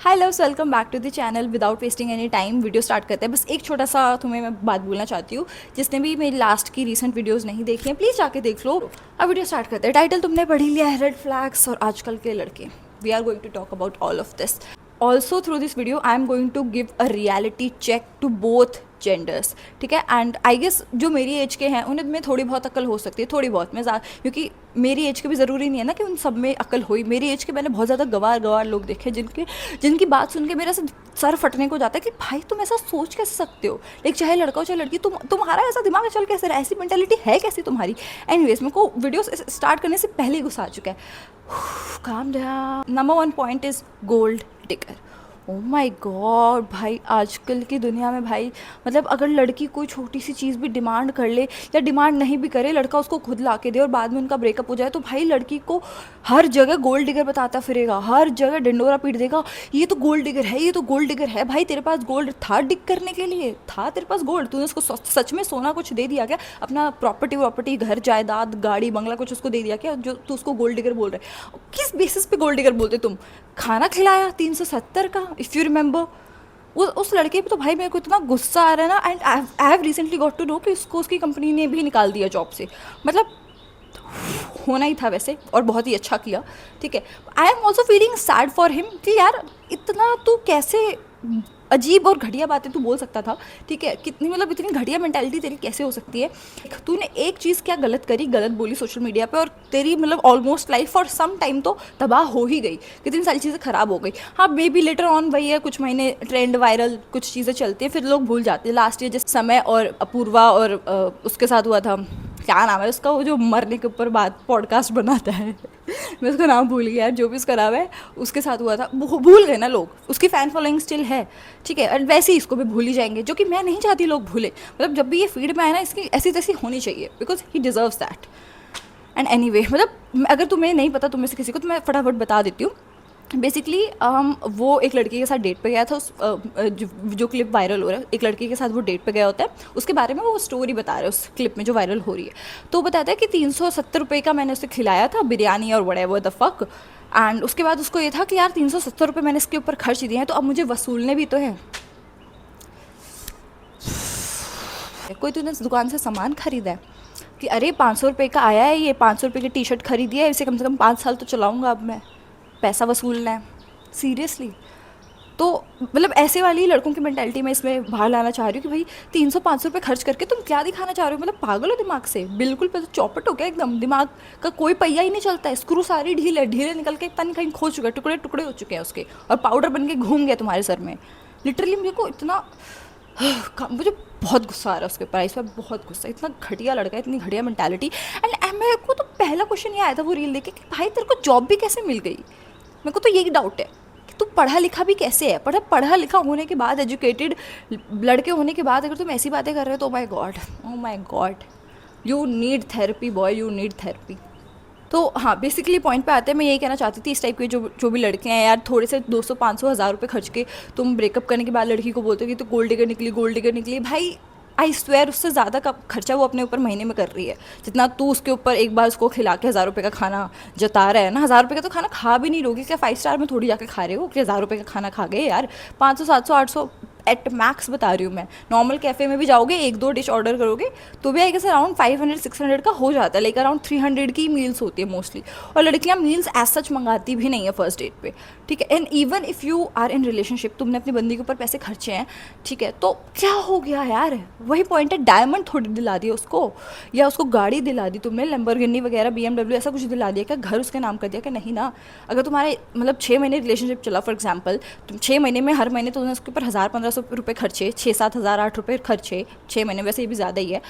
Hi loves, welcome back to the channel. Without wasting any time video start करते हैं। बस एक छोटा सा तुम्हें मैं बात बोलना चाहती हूँ। जिसने भी मेरी लास्ट की रीसेंट वीडियोस नहीं देखी हैं प्लीज़ जाके देख लो। अब वीडियो स्टार्ट करते हैं। टाइटल तुमने पढ़ ही लिया है, रेड फ्लैग्स और आजकल के लड़के। We are going to talk about all of this. Also through this video I am going to give a reality check to both genders, ठीक है। एंड आई गेस जो मेरी एज के हैं उन्हें में थोड़ी बहुत अकल हो सकती है, थोड़ी बहुत मैं ज़्यादा, क्योंकि मेरी एज के भी ज़रूरी नहीं है ना कि उन सब में अकल हुई। मेरी एज के मैंने बहुत ज़्यादा गवार लोग देखे जिनकी बात सुन के मेरा सर फटने को जाता है कि भाई तुम ऐसा सोच कैसे सकते हो। लाइक चाहे लड़का हो चाहे लड़की, तुम्हारा ऐसा दिमाग चल कैसे रहा है, ऐसी मेंटेलिटी है कैसी तुम्हारी। एनीवेज, मेरे को वीडियो स्टार्ट करने से पहले ही गुस्सा आ चुका है। Calm down. Number 1 point is gold digger. Oh my God भाई, आजकल की दुनिया में भाई मतलब अगर लड़की कोई छोटी सी चीज़ भी डिमांड कर ले या डिमांड नहीं भी करे, लड़का उसको खुद ला के दे और बाद में उनका ब्रेकअप हो जाए, तो भाई लड़की को हर जगह गोल्ड डिगर बताता फिरेगा, हर जगह डंडोरा पीट देगा। ये तो गोल्ड डिगर है, ये तो गोल्ड डिगर है। भाई तेरे पास गोल्ड था डिग करने के लिए? था तेरे पास गोल्ड? तूने उसको सच में सोना कुछ दे दिया क्या? अपना प्रॉपर्टी घर जायदाद गाड़ी बंगला कुछ उसको दे दिया क्या जो तू उसको गोल्ड डिगर बोल रहे? किस बेसिस पे गोल्ड डिगर बोलते तुम? खाना खिलाया 370 का, इफ़ यू रिमेंबर। उस लड़के पे तो भाई मेरे को इतना गुस्सा आ रहा है ना। And I have recently got to know कि उसको उसकी कंपनी ने भी निकाल दिया जॉब से। मतलब होना ही था वैसे, और बहुत ही अच्छा किया, ठीक है। I am also feeling sad for him कि यार इतना तू कैसे अजीब और घटिया बातें तू बोल सकता था, ठीक है। कितनी मतलब इतनी घटिया मेंटालिटी तेरी कैसे हो सकती है? तूने एक चीज़ क्या गलत करी, गलत बोली सोशल मीडिया पे, और तेरी मतलब almost life for some time तो तबाह हो ही गई। कितनी सारी चीज़ें ख़राब हो गई। हाँ, मे बी लेटर ऑन वही है, कुछ महीने ट्रेंड वायरल कुछ चीज़ें चलती हैं, फिर लोग भूल जाते हैं। लास्ट ईयर जिस समय और अपूर्वा और उसके साथ हुआ था, क्या नाम है उसका, वो जो मरने के ऊपर बात पॉडकास्ट बनाता है मैं उसका नाम भूल गया यार, जो भी उसका नाम है, उसके साथ हुआ था, भूल गए ना लोग। उसकी फ़ैन फॉलोइंग स्टिल है, ठीक है। एंड वैसे ही इसको भी भूल ही जाएंगे, जो कि मैं नहीं चाहती लोग भूले। मतलब जब भी ये फीड में आए ना, इसकी ऐसी तैसी होनी चाहिए, because he deserves that. And any way, मतलब अगर तुम्हें नहीं पता तुम्हें से किसी को, तो मैं फटाफट बता देती हूँ। बेसिकली वो एक लड़की के साथ डेट पे गया था। जो क्लिप वायरल हो रहा है, एक लड़की के साथ वो डेट पे गया होता है, उसके बारे में वो स्टोरी बता रहे हैं उस क्लिप में जो वायरल हो रही है। तो बताता है कि 370 रुपये का मैंने उसे खिलाया था बिरयानी और व्हाटएवर द फक। एंड उसके बाद उसको ये था कि यार 370 रुपये मैंने इसके ऊपर खर्च दिए हैं, तो अब मुझे वसूलने भी तो हैं। कोई तूने इस दुकान से सामान खरीदा है कि अरे 500 रुपये का आया है, ये 500 रुपये की टी शर्ट खरीदी है, इसे कम से कम 5 साल तो चलाऊँगा अब मैं, पैसा वसूलना है? सीरियसली। तो मतलब ऐसे वाली लड़कों की मेंटालिटी में इसमें बाहर लाना चाह रही हूँ कि भाई 300-500 रुपये खर्च करके तुम क्या दिखाना चाह रहे हो? मतलब पागल हो दिमाग से? बिल्कुल पे तो चौपट हो गया एकदम, दिमाग का कोई पहिया ही नहीं चलता है। स्क्रू सारी ढीले निकल के पता नहीं कहीं खो चुके हैं, टुकड़े टुकड़े हो चुके हैं उसके, और पाउडर बन के घूम गया तुम्हारे सर में। लिटरली मेरे को इतना मुझे बहुत गुस्सा आ रहा है उसके ऊपर, इस पर बहुत गुस्सा। इतना घटिया लड़का है, इतनी घटिया मेंटालिटी। एंड मेरे को तो पहला क्वेश्चन ये आया था वो रील देखे कि भाई तेरे को जॉब भी कैसे मिल गई? मेरे को तो यही डाउट है कि तू पढ़ा लिखा भी कैसे है? पढ़ा लिखा होने के बाद, एजुकेटेड लड़के होने के बाद अगर तुम ऐसी बातें कर रहे हो तो oh my God, you need therapy boy, you need therapy. तो हाँ, बेसिकली पॉइंट पे आते हैं। मैं यही कहना चाहती थी, इस टाइप के जो भी लड़के हैं यार, थोड़े से 200-500 हज़ार रुपये खर्च के तुम ब्रेकअप करने के बाद लड़की को बोलते हो कि तो गोल्ड डिगर निकली। भाई आई स्वेयर उससे ज़्यादा का खर्चा वो अपने ऊपर महीने में कर रही है, जितना तू उसके ऊपर एक बार उसको खिला के 1,000 रुपये का खाना जता रहा है ना। 1,000 रुपये का तो खाना खा भी नहीं रहोगी क्या? 5 स्टार में थोड़ी जाके खा रहे हो कि 1,000 रुपये का खाना खा गए यार? 500, 700, 800 एट मैक्स बता रही हूँ मैं। नॉर्मल कैफ़े में भी जाओगे, 1-2 डिश ऑर्डर करोगे तो भी आई गेस अराउंड 500-600 का हो जाता है। लाइक अराउंड 300 की मील्स होती है मोस्टली, और लड़कियाँ मील्स एज सच मंगाती भी नहीं है फर्स्ट डेट पे, ठीक है। And even if you are in relationship, तुमने अपनी बंदी के ऊपर पैसे खर्चे हैं, ठीक है, तो क्या हो गया यार? वही पॉइंट है, डायमंड थोड़ी दिला दिया उसको, या उसको गाड़ी दिला दी तुमने, लैम्बोर्गिनी वगैरह BMW ऐसा कुछ दिला दिया क्या? घर उसके नाम कर दिया क्या? नहीं ना। अगर तुम्हारे मतलब 6 महीने रिलेशनशिप चला फॉर एग्जाम्पल, तुम 6 महीने में हर महीने तुमने उसके ऊपर 1,000-1,500 रुपये खर्चे, 6-7 हज़ार 8 रुपये खर्चे 6 महीने, वैसे ये भी ज़्यादा ही है।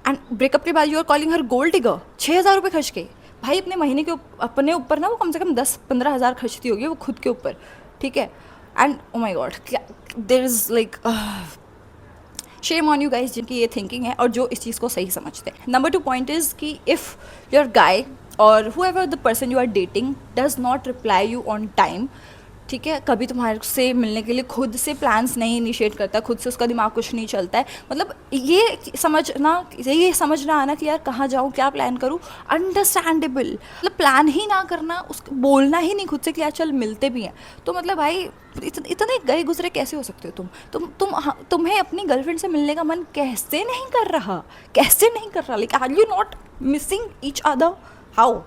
एंड ब्रेकअप के बाद you are calling her gold digger. 6,000 रुपये खर्च के भाई अपने महीने के अपने ऊपर ना वो कम से कम 10-15 हज़ार खर्चती होगी वो खुद के ऊपर, ठीक है। And oh my god, there is like shame on you guys जिनकी ये थिंकिंग है और जो इस चीज़ को सही समझते हैं। नंबर 2 पॉइंट इज़ कि इफ़ योर गाय और whoever the person you are dating does not reply you on time, ठीक है, कभी तुम्हारे से मिलने के लिए खुद से प्लान्स नहीं इनिशिएट करता, खुद से उसका दिमाग कुछ नहीं चलता है। मतलब ये समझना आना कि यार कहाँ जाऊँ, क्या प्लान करूँ, अंडरस्टैंडेबल। मतलब प्लान ही ना करना, उसको बोलना ही नहीं खुद से कि यार चल मिलते भी हैं, तो मतलब भाई इतने गए गुजरे कैसे हो सकते हो तुम्हें अपनी गर्लफ्रेंड से मिलने का मन कैसे नहीं कर रहा, कैसे नहीं कर रहा? Like are you not missing each other? How?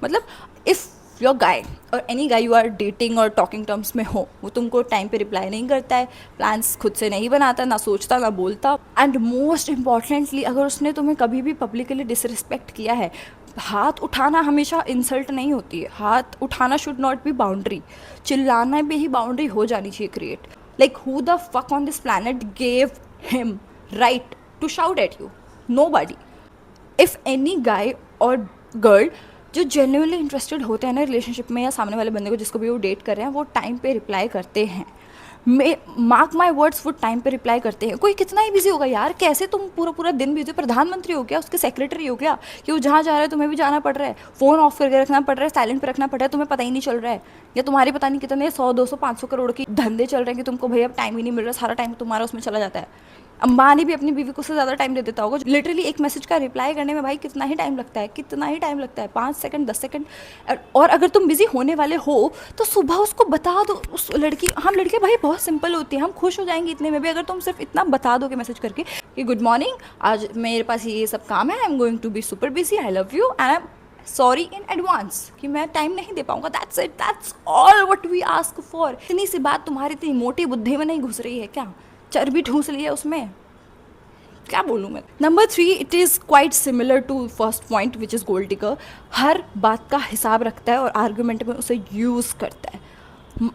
मतलब इफ़ योर गाय और any guy you are dating और टॉकिंग टर्म्स में हो, वो तुमको टाइम पे रिप्लाई नहीं करता है, प्लान्स खुद से नहीं बनाता, ना सोचता ना बोलता, एंड मोस्ट इम्पॉर्टेंटली अगर उसने तुम्हें कभी भी पब्लिकली डिसरिस्पेक्ट किया है, हाथ उठाना हमेशा इंसल्ट नहीं होती है, हाथ उठाना शुड नॉट बी बाउंड्री, चिल्लाना भी ही बाउंड्री हो जानी चाहिए create. Like who the fuck on this planet gave him right to shout at you? Nobody. If any guy और गर्ल जो जेन्युइनली इंटरेस्टेड होते हैं ना रिलेशनशिप में, या सामने वाले बंदे को जिसको भी वो डेट कर रहे हैं, वो टाइम पे रिप्लाई करते हैं। मार्क माई वर्ड्स, वो टाइम पे रिप्लाई करते हैं। कोई कितना ही बिजी होगा यार, कैसे तुम पूरा पूरा दिन बिजी, प्रधानमंत्री हो क्या, उसके सेक्रेटरी हो क्या, कि वो जहाँ जा रहा है तुम्हें भी जाना पड़ रहा है, फ़ोन ऑफ करके रखना पड़ रहा है, साइलेंट पे रखना पड़ रहा है, तुम्हें पता ही नहीं चल रहा है? या तुम्हारे पता नहीं कितने 100 200 500 करोड़ की धंधे चल रहे हैं कि तुमको भैया टाइम ही नहीं मिल रहा, सारा टाइम तुम्हारा उसमें चला जाता है। अंबानी भी अपनी बीवी को उससे ज़्यादा टाइम दे देता होगा। लिटरली एक मैसेज का रिप्लाई करने में भाई कितना ही टाइम लगता है, कितना ही टाइम लगता है, 5 सेकंड 10 सेकंड। और अगर तुम बिजी होने वाले हो तो सुबह उसको बता दो। उस लड़की, हम लड़के भाई बहुत सिंपल होती हैं, हम खुश हो जाएंगे इतने में भी, अगर तुम सिर्फ इतना बता दोगे मैसेज करके कि गुड मॉर्निंग, आज मेरे पास ये सब काम है, I am going to be super busy, I love you and I am sorry in advance कि मैं टाइम नहीं दे पाऊंगा। That's it, that's all what we ask for. इतनी सी बात तुम्हारी इतनी मोटी बुद्धि में नहीं घुस रही है क्या? चर्बी ठूस ली है उसमें, क्या बोलूँ मैं। Number 3, it is quite similar to first point which is gold digger. हर बात का हिसाब रखता है और आर्गूमेंट में उसे यूज़ करता है।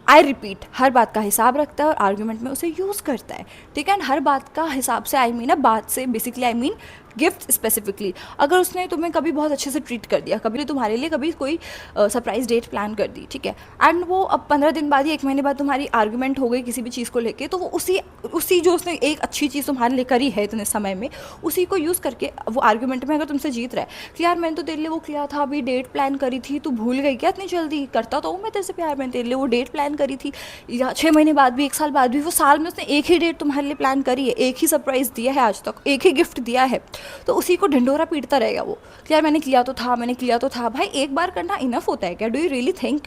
आई रिपीट, हर बात का हिसाब रखता है और आर्गूमेंट में उसे यूज़ करता है, ठीक है। एंड हर बात का हिसाब से आई मीन है बात से, basically I mean gift specifically. अगर उसने तुम्हें कभी बहुत अच्छे से ट्रीट कर दिया, कभी तुम्हारे लिए कभी कोई सरप्राइज डेट प्लान कर दी, ठीक है, एंड वो अब 15 दिन बाद या 1 महीने बाद तुम्हारी आर्गूमेंट हो गई किसी भी चीज़ को लेके, तो वो उसी जो उसने एक अच्छी चीज़ तुम्हारे लिए करी है इतने समय में, उसी को यूज़ करके वो आर्गूमेंट में अगर तुमसे जीत रहा है कि यार मैंने तो तेरे लिए वो किया था, अभी डेट प्लान करी थी, तू भूल गई क्या इतनी जल्दी? करता तो हूँ मैं तेरे से प्यार, मैंने तेरे लिए वो डेट प्लान करी थी, या 6 महीने बाद भी, 1 साल बाद भी, वो साल में उसने एक ही डेट तुम्हारे लिए प्लान करी है, एक ही सरप्राइज़ दिया है आज तक, एक ही गिफ्ट दिया है, तो उसी को ढिंडोरा पीटता रहेगा वो कि यार मैंने किया तो था, मैंने किया तो था। भाई एक बार करना इनफ होता है क्या? Do you really think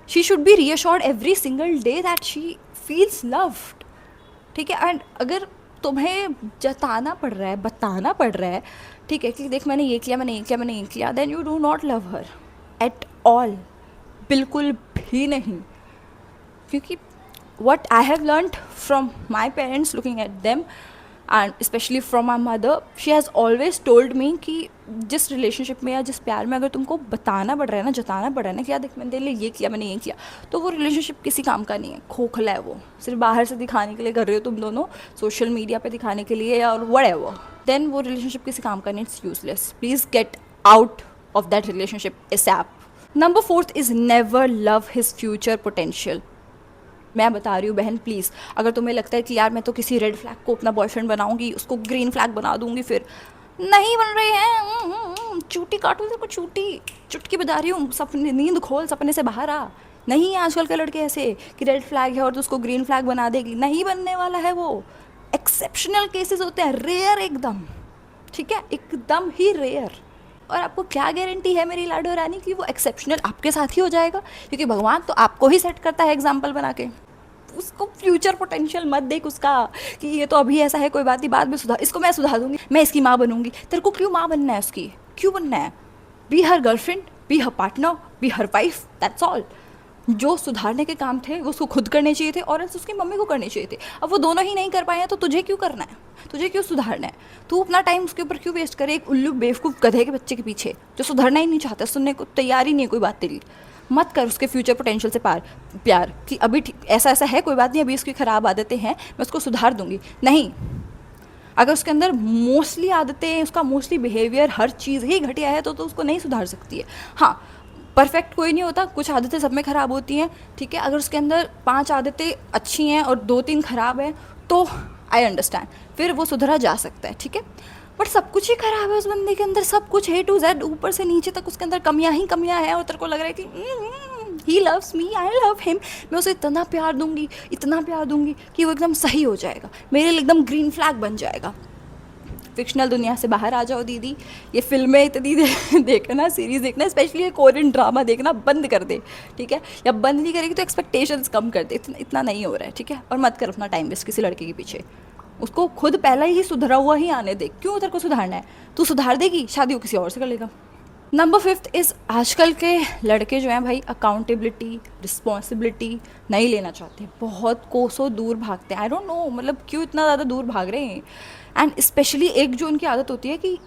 she should be reassured every single day that she feels loved, ठीक है। एंड अगर तुम्हें जताना पड़ रहा है, बताना पड़ रहा है, ठीक है, कि देख मैंने ये किया, मैंने ये किया, मैंने ये किया, then you do not love her at all, बिल्कुल भी नहीं। क्योंकि what I have learned from my parents looking at them and especially from my mother, she has always told me कि जिस रिलेशनशिप में या जिस प्यार में अगर तुमको बताना पड़ रहा है ना, जताना पड़ रहा है ना कि यार देख मैंने तेरे लिए ये किया, मैंने ये किया, तो वो रिलेशनशिप किसी काम का नहीं है, खोखला है। वो सिर्फ बाहर से दिखाने के लिए कर रहे हो तुम दोनों, सोशल मीडिया पे दिखाने के लिए या व्हाटएवर, देन वो रिलेशनशिप किसी काम का नहीं, it's useless. Please get out of that relationship ASAP. Number 4 is never love his future potential. मैं बता रही हूँ बहन, प्लीज़, अगर तुम्हें लगता है कि यार मैं तो किसी रेड फ्लैग को अपना बॉयफ्रेंड बनाऊंगी, उसको ग्रीन फ्लैग बना दूंगी, फिर नहीं बन रहे हैं, चूटी काटूँ तेरे को, चुटकी बजा रही हूँ, सपने नींद खोल, सपने से बाहर आ। नहीं, आजकल के लड़के ऐसे कि रेड फ्लैग है और तो उसको ग्रीन फ्लैग बना देगी, नहीं बनने वाला है वो। एक्सेप्शनल केसेस होते हैं, रेयर एकदम, ठीक है, एकदम ही रेयर। और आपको क्या गारंटी है मेरी लाडो रानी कि वो एक्सेप्शनल आपके साथ ही हो जाएगा? क्योंकि भगवान तो आपको ही सेट करता है एग्जाम्पल बना के। उसको फ्यूचर पोटेंशियल मत देख उसका कि ये तो अभी ऐसा है, कोई बात नहीं, बाद में सुधार, इसको मैं सुधार दूंगी, मैं इसकी माँ बनूंगी। तेरे को क्यों माँ बनना है उसकी? क्यों बनना है? Be her girlfriend, be her partner, be her wife, that's all. जो सुधारने के काम थे वो उसको खुद करने चाहिए थे और एल्स उसकी मम्मी को करने चाहिए थे। अब वो दोनों ही नहीं कर पाए हैं तो तुझे क्यों करना है? तुझे क्यों सुधारना है? तू अपना टाइम उसके ऊपर क्यों वेस्ट करे एक उल्लू बेवकूफ़ गधे के बच्चे के पीछे जो सुधरना ही नहीं चाहता, सुनने को तैयार ही नहीं है कोई बात तेरी। मत कर उसके फ्यूचर पोटेंशियल से प्यार कि अभी ऐसा ऐसा है, कोई बात नहीं, अभी उसकी ख़राब आदतें हैं, मैं उसको सुधार दूंगी। नहीं, अगर उसके अंदर मोस्टली आदतें, उसका मोस्टली बिहेवियर, हर चीज़ ही घटिया है तो उसको नहीं सुधार सकती है। हाँ, परफेक्ट कोई नहीं होता, कुछ आदतें सब में ख़राब होती हैं, ठीक है। अगर उसके अंदर 5 आदतें अच्छी हैं और 2-3 ख़राब हैं तो आई अंडरस्टैंड, फिर वो सुधरा जा सकता है, ठीक है। बट सब कुछ ही ख़राब है उस बंदे के अंदर, सब कुछ A to Z ऊपर से नीचे तक उसके अंदर कमियां ही कमियां हैं और तेरे को लग रहा है कि he loves me, I love him, मैं उसे इतना प्यार दूंगी कि वो एकदम सही हो जाएगा, मेरे लिए एकदम ग्रीन फ्लैग बन जाएगा। फिक्शनल दुनिया से बाहर आ जाओ दीदी, ये फिल्में इतनी देखना, सीरीज़ देखना, स्पेशली ये कोरियन ड्रामा देखना बंद कर दे, ठीक है? या बंद नहीं करेगी तो एक्सपेक्टेशंस कम कर दे, इतना नहीं हो रहा है, ठीक है? और मत कर अपना टाइम वेस्ट किसी लड़के के पीछे, उसको खुद पहले ही सुधरा हुआ ही आने दे। क्यों उधर को सुधारना है? तू सुधार देगी, शादी वो किसी और से कर लेगा। नंबर 5 इज़ आजकल के लड़के जो हैं भाई अकाउंटेबिलिटी, रिस्पॉन्सिबिलिटी नहीं लेना चाहते, बहुत कोसों दूर भागते हैं। आई डोंट नो मतलब क्यों इतना ज़्यादा दूर भाग रहे हैं। एंड स्पेशली एक जो उनकी आदत होती है कि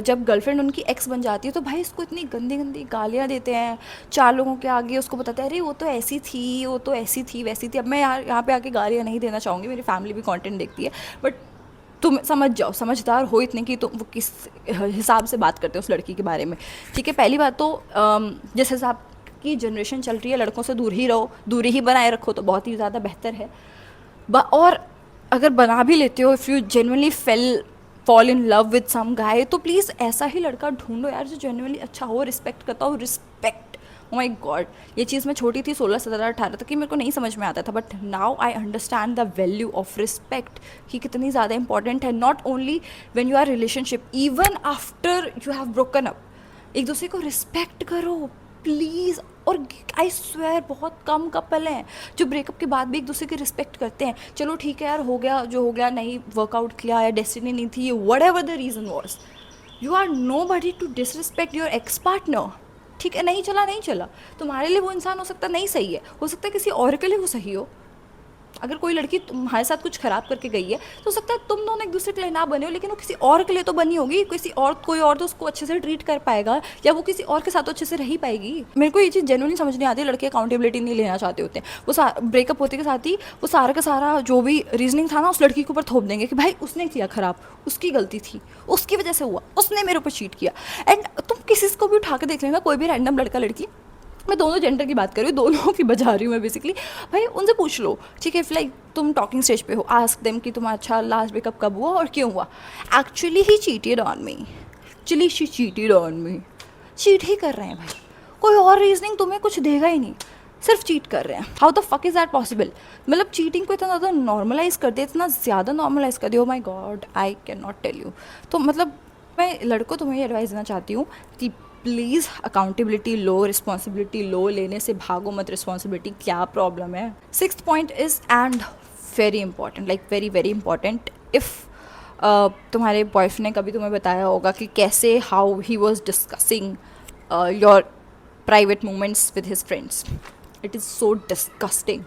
जब गर्लफ्रेंड उनकी एक्स बन जाती है तो भाई इसको इतनी गंदी गंदी गालियाँ देते हैं 4 लोगों के आगे, उसको बताते हैं अरे वो तो ऐसी थी, वो तो ऐसी थी, वैसी थी। अब मैं यार यहाँ पे आके गालियाँ नहीं देना चाहूँगी, मेरी फैमिली भी कंटेंट देखती है, बट तुम समझ जाओ, समझदार हो इतने कि तुम वो किस हिसाब से बात करते हो उस लड़की के बारे में, ठीक है? पहली बात तो जिस हिसाब की जनरेशन चल रही है, लड़कों से दूर ही रहो, दूरी ही बनाए रखो तो बहुत ही ज़्यादा बेहतर है। और अगर बना भी लेते हो, if you genuinely fall in love with some guy, तो प्लीज़ ऐसा ही लड़का ढूंढो यार जो जेन्युइनली अच्छा हो, रिस्पेक्ट करता हो। रिस्पेक्ट, ओ माय गॉड, ये चीज़ मैं छोटी थी 16 17 18 तक कि मेरे को नहीं समझ में आता था, but now I understand the value of respect कि कितनी ज़्यादा इंपॉर्टेंट है। Not only when you are relationship, even after you have broken up, एक दूसरे को रिस्पेक्ट करो प्लीज़। और आई स्वेयर बहुत कम कपल हैं जो ब्रेकअप के बाद भी एक दूसरे की रिस्पेक्ट करते हैं। चलो ठीक है यार, हो गया जो हो गया, नहीं वर्कआउट किया या डेस्टिनी नहीं थी, whatever the reason was, you are nobody to disrespect your ex partner, ठीक है? नहीं चला, नहीं चला, तुम्हारे लिए वो इंसान हो सकता नहीं सही है, हो सकता है किसी और के लिए वो सही हो। अगर कोई लड़की तुम्हारे साथ कुछ खराब करके गई है तो हो सकता है तुम दोनों एक दूसरे के लिए ना बने हो, लेकिन वो किसी और के लिए तो बनी होगी, कोई और तो उसको अच्छे से ट्रीट कर पाएगा, या वो किसी और के साथ तो अच्छे से रह ही पाएगी। मेरे को ये चीज़ जेन्युइनली समझ नहीं आती, लड़के अकाउंटेबिलिटी नहीं लेना चाहते होते हैं। वो ब्रेकअप होते के साथ ही वो सारा का सारा जो भी रीजनिंग था ना उस लड़की के ऊपर थोप देंगे कि भाई उसने किया खराब, उसकी गलती थी, उसकी वजह से हुआ, उसने मेरे ऊपर चीट किया। एंड तुम किसी को भी उठा के देख लेना, कोई भी रैंडम लड़का लड़की, मैं दोनों जेंडर की बात कर रही हूँ, दोनों की बजा रही हूँ मैं बेसिकली, भाई उनसे पूछ लो, ठीक है? इफ लाइक तुम टॉकिंग स्टेज पे हो, आस्क देम कि तुम्हारा अच्छा लास्ट ब्रेकअप कब हुआ और क्यों हुआ। Actually he cheated on me, actually she cheated on me, cheat ही कर रहे हैं भाई, कोई और रीजनिंग तुम्हें कुछ देगा ही नहीं, सिर्फ चीट कर रहे हैं। How the fuck is that possible? मतलब चीटिंग को इतना ज़्यादा नॉर्मलाइज कर दिया, इतना ज़्यादा नॉर्मलाइज कर दिया, oh my God, I can not tell you. तो मतलब मैं लड़कों तुम्हें ये एडवाइस देना चाहती हूँ कि प्लीज़ अकाउंटेबिलिटी लो, रिस्पॉन्सिबिलिटी लो, लेने से भागो मत रिस्पॉन्सिबिलिटी, क्या प्रॉब्लम है? 6th point is and very important, like very very important, if तुम्हारे बॉयफ्रेंड ने कभी तुम्हें बताया होगा कि कैसे how he was discussing your private moments with his friends, it is so disgusting,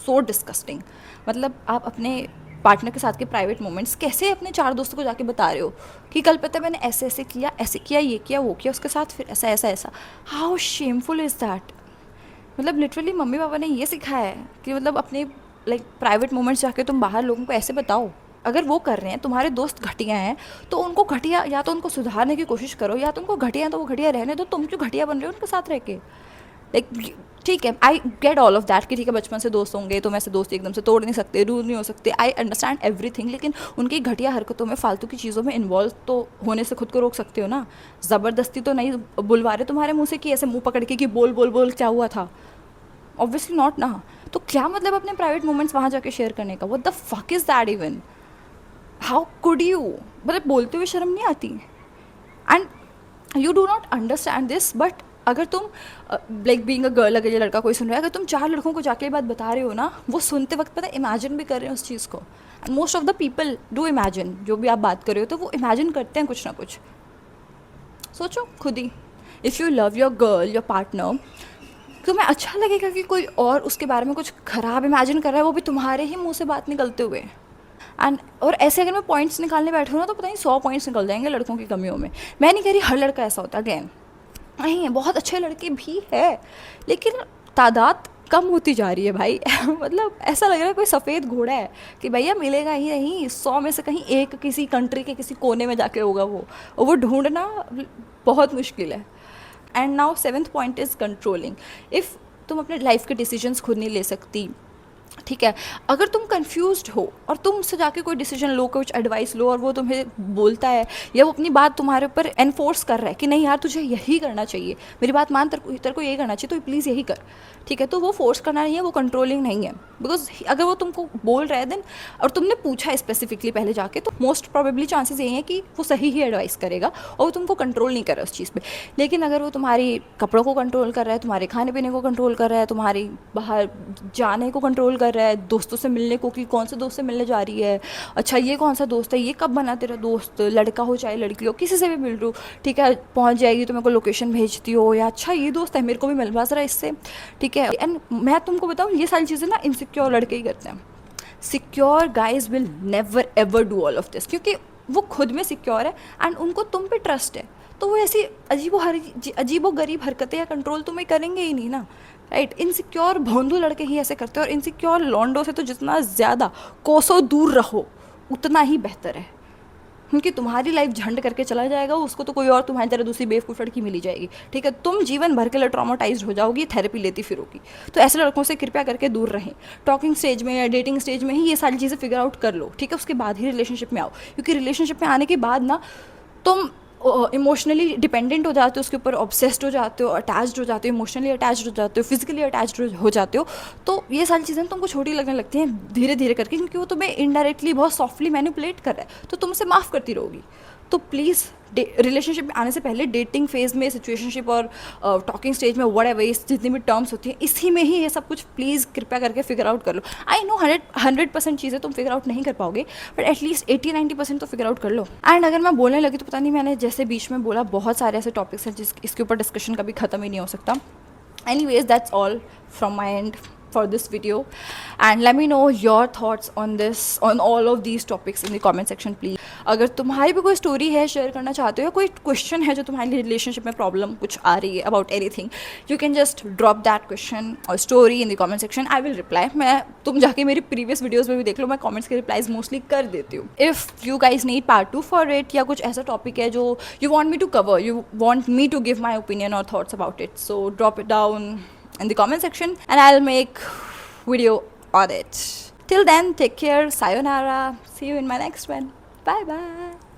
so disgusting. मतलब आप अपने पार्टनर के साथ के प्राइवेट मोमेंट्स कैसे अपने 4 दोस्तों को जाके बता रहे हो कि कल पता है मैंने ऐसे ऐसे किया, ये किया, वो किया उसके साथ, फिर ऐसा ऐसा ऐसा। How shameful is that? मतलब लिटरली मम्मी पापा ने ये सिखाया है कि मतलब अपने लाइक प्राइवेट मोमेंट्स जाके तुम बाहर लोगों को ऐसे बताओ। अगर वो कर रहे हैं, तुम्हारे दोस्त घटिया हैं, तो उनको घटिया, या तो उनको सुधारने की कोशिश करो, या तो उनको घटिया है तो वो घटिया रहने दो, तुम क्यों घटिया बन रहे हो उनके साथ रह के? लाइक ठीक है, I get all of that कि ठीक है बचपन से दोस्त होंगे तो मैं ऐसे दोस्ती एकदम से तोड़ नहीं सकते, दूर नहीं हो सकते, आई अंडरस्टैंड एवरीथिंग, लेकिन उनकी घटिया हरकतों में, फालतू की चीज़ों में इन्वॉल्व तो होने से खुद को रोक सकते हो ना। ज़बरदस्ती तो नहीं बुलवा रहे तुम्हारे मुँह से कि ऐसे मुँह पकड़ के कि बोल बोल बोल क्या हुआ था, ऑब्वियसली नॉट ना। तो क्या मतलब अपने प्राइवेट मोमेंट्स वहाँ जाके शेयर करने का? What the fuck is that even? How could you? मतलब बोलते हुए शर्म नहीं आती? And you do not understand this, but अगर तुम लाइक बीइंग अ गर्ल, अगर ये लड़का कोई सुन रहा है, अगर तुम 4 लड़कों को जाके ये बात बता रहे हो ना, वो सुनते वक्त पता है इमेजिन भी कर रहे हैं उस चीज़ को। And most of the people do imagine, जो भी आप बात कर रहे हो तो वो इमेजिन करते हैं कुछ ना कुछ। सोचो खुद ही, if you love your girl, your partner, तुम्हें अच्छा लगेगा कि कोई और उसके बारे में कुछ ख़राब इमेजिन कर रहा है, वो भी तुम्हारे ही मुँह से बात निकलते हुए? एंड और ऐसे अगर मैं पॉइंट्स निकालने बैठूँ ना तो पता नहीं 100 पॉइंट्स निकल जाएंगे लड़कों की कमियों में। मैं नहीं कह रही हर लड़का ऐसा होता, अगेन नहीं है, बहुत अच्छे लड़के भी है, लेकिन तादाद कम होती जा रही है भाई। मतलब ऐसा लग रहा है कोई सफ़ेद घोड़ा है कि भैया मिलेगा ही नहीं, 100 में से कहीं एक किसी कंट्री के किसी कोने में जाके होगा वो, और वो ढूंढना बहुत मुश्किल है। And now 7th point is controlling. If तुम अपने लाइफ के डिसीजंस खुद नहीं ले सकती, ठीक है। अगर तुम कंफ्यूज्ड हो और तुम उससे जाके कोई डिसीजन लो, कुछ एडवाइस लो, और वो तुम्हें बोलता है या वो अपनी बात तुम्हारे ऊपर एनफोर्स कर रहा है कि नहीं यार तुझे यही करना चाहिए, मेरी बात मान, तेरे को यही करना चाहिए, तो प्लीज़ यही कर, ठीक है, तो वो फोर्स करना नहीं है, वो कंट्रोलिंग नहीं है। बिकॉज अगर वो तुमको बोल रहा है देन, और तुमने पूछा है स्पेसिफिकली पहले जाके, तो मोस्ट प्रोबेबली चांसेस यही है कि वो सही ही एडवाइस करेगा और वो तुमको कंट्रोल नहीं कर रहा उस चीज़ पे। लेकिन अगर वो तुम्हारी कपड़ों को कंट्रोल कर रहा है, तुम्हारे खाने पीने को कंट्रोल कर रहा है, तुम्हारी बाहर जाने को कंट्रोल कर रहा है, दोस्तों से मिलने को, कि कौन से दोस्त से मिलने जा रही है, अच्छा ये कौन सा दोस्त है, ये कब बना तेरा दोस्त, लड़का हो चाहे लड़की हो, किसी से भी मिल रही हो, ठीक है, पहुंच जाएगी तो मेरे को लोकेशन भेजती हो, या अच्छा ये दोस्त है मेरे को भी मिलवा जरा इससे, ठीक है। एंड मैं तुमको बताऊँ, ये सारी चीज़ें ना इनसिक्योर लड़के ही करते हैं। Secure guys will never ever do all of this, क्योंकि वो खुद में सिक्योर है एंड उनको तुम पे ट्रस्ट है, तो वो ऐसी अजीबो गरीब हरकतें या कंट्रोल तुम्हें करेंगे ही नहीं ना, राइट। इनसिक्योर भोंदू लड़के ही ऐसे करते हैं, और इनसिक्योर लॉन्डो से तो जितना ज़्यादा कोसों दूर रहो उतना ही बेहतर है, क्योंकि तुम्हारी लाइफ झंड करके चला जाएगा, उसको तो कोई और तुम्हारी तरह दूसरी बेवकूफ़ लड़की मिली जाएगी, ठीक है, तुम जीवन भर के लिए ट्रॉमाटाइज हो जाओगी, थेरेपी लेती फिरोगी। तो ऐसे लड़कों से कृपया करके दूर रहें। टॉकिंग स्टेज में या डेटिंग स्टेज में ही ये सारी चीज़ें फिगर आउट कर लो, ठीक है, उसके बाद ही रिलेशनशिप में आओ, क्योंकि रिलेशनशिप में आने के बाद ना तुम इमोशनली डिपेंडेंट हो जाते हो उसके ऊपर, ऑब्सेस्ड हो जाते हो, अटैच्ड हो जाते हो, इमोशनली अटैच्ड हो जाते हो, फिजिकली अटैच्ड हो जाते हो। तो ये सारी चीज़ें तुमको छोटी लगने लगती हैं धीरे धीरे करके, क्योंकि वो तुम्हें इनडायरेक्टली बहुत सॉफ्टली मैनिपुलेट कर रहा है, तो तुम उसे माफ़ करती रहोगी। तो प्लीज़ रिलेशनशिप में आने से पहले डेटिंग फेज़ में, सिचुएशनशिप और टॉकिंग स्टेज में, व्हाटएवर इस जितनी भी टर्म्स होती हैं, इसी में ही ये सब कुछ प्लीज़ कृपया करके फिगर आउट कर लो। आई नो 100% चीज़ें तुम फिगर आउट नहीं कर पाओगे, बट एटलीस्ट 80-90% तो फिगर आउट कर लो। एंड अगर मैं बोलने लगी तो पता नहीं, मैंने जैसे बीच में बोला, बहुत सारे ऐसे टॉपिक्स हैं इसके ऊपर डिस्कशन कभी ख़त्म ही नहीं हो सकता। Anyways, that's all from my end for this video, and let me know your thoughts on all of these topics in the comment section please. अगर तुम्हारी भी कोई स्टोरी है शेयर करना चाहते हो, या कोई क्वेश्चन है जो तुम्हारी रिलेशनशिप में प्रॉब्लम कुछ आ रही है about anything, you can just drop that question और story in the comment section, I will reply. तुम जाके मेरी प्रीवियस वीडियोज़ में भी देख लो, मैं कमेंट्स के रिप्लाइज मोस्टली कर देती हूँ। If you guys need part 2 for it, या कुछ ऐसा टॉपिक है जो you want me to cover, you want me to give my opinion और thoughts about it, so drop it down in the comment section and I'll make video on it. Till then, take care, sayonara, see you in my next one, bye bye.